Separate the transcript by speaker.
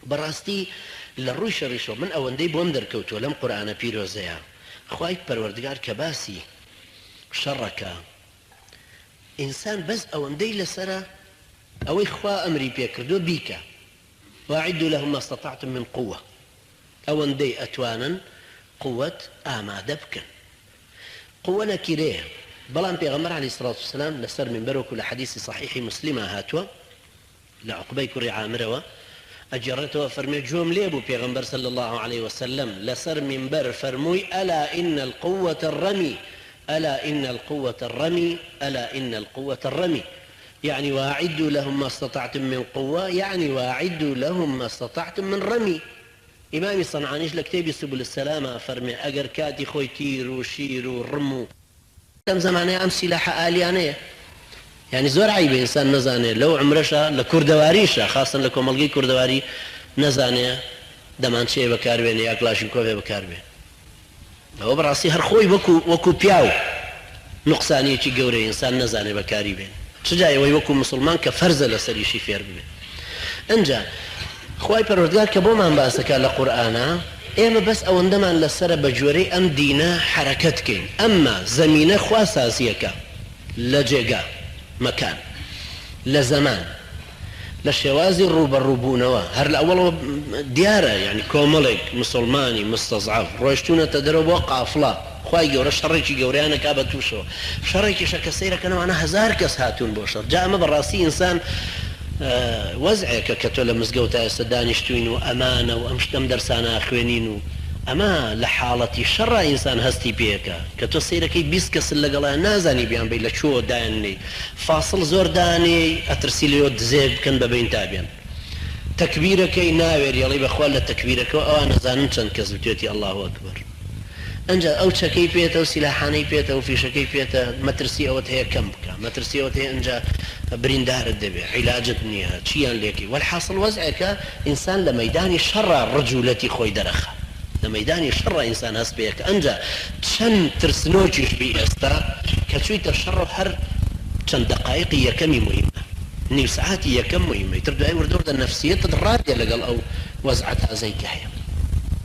Speaker 1: براستي للروش الرشو من أوندي بوندر كوتو لم قرآن بيروزيا خواهي پروردگار كباسي شركا إنسان بس أوندي لسرا أو إخوة أمري بيكردو بيكا وأعدوا لهم ما استطعتم من قوة أوندي أتوانا قوة آمادة بكن قوة نكيريه بلان بيغمر عليه الصلاة والسلام لسر من بروك لحديث صحيح مسلمة هاتوا لعقبي كري عامروا أجرته فرمي جوم ليبو بيغمبر صلى الله عليه وسلم لسر من بر فرموي ألا إن القوة الرمي ألا إن القوة الرمي ألا إن القوة الرمي يعني وأعدوا لهم ما استطعتم من قوة يعني وأعدوا لهم ما استطعتم من رمي إمامي صنعانيش لكتابي سبل السلامة فرمي أجر كاتي خوي تير وشير ورمو كم زمانه أم سلاح آليانية يعني زور عيب إنسان نزانه لو عمرشا لكردواريشا خاصة لكم ملقي كردواري نزانه دمان شيء بكاربين يا كلاشنكوف بكاربين هو براسي هر خوي وكو بياو نقصانية شي قوري إنسان نزانه بكاربين شجاعي ويوكو مسلمان كفرز لسري شي فير ببين انجا خواهي پروردگار كبو من باسكا لقرآنا ايما بس او اندمان لسر بجوري ام دينا حركتك اما زمينة خوا ساسيكا لجيقا مكان لزمان لشوازي الروبونوا هر الاول ديارة يعني كوملك مسلماني مستضعف روشتونا تدرب وقع فلا خواهي قورا شريكي قوريانا كابتوشو شريكي شكا سيرا كانوا معنا هزار كس هاتون بوشر جاء ما براسي انسان وزعك كتولى مزقوتا استدانشتوين وأمانة وأمشتم درسانا أخوينين أما لحالتي شر إنسان هستي بيكا كتو سيركي بيسكس اللي قالها نازاني بيان بيلا شو داني فاصل زور داني أترسيليو دزيب كان ببين تابيان تكبيرك ناوير يلي بخوال لتكبيرك وأنا زاننشان كزبتوتي الله أكبر انجا او شكي بيتا وسلاحاني بيتا وفي شكي بيتا مترسي اوت هي كمبكا مترسي اوت هي انجا بريندار الدبي علاجة نيها تشيان ليكي والحاصل وزعك انسان لميدان الشر الرجولة خوي درخة لميدان الشر انسان هسبيك انجا تشن ترسنوجيش بي استا كتشويت الشر حر تشن دقائق يكمي مهمة نيو ساعات يكم مهمة تردو اي وردور النفسية تدراد يلقى او وزعتها زي كحية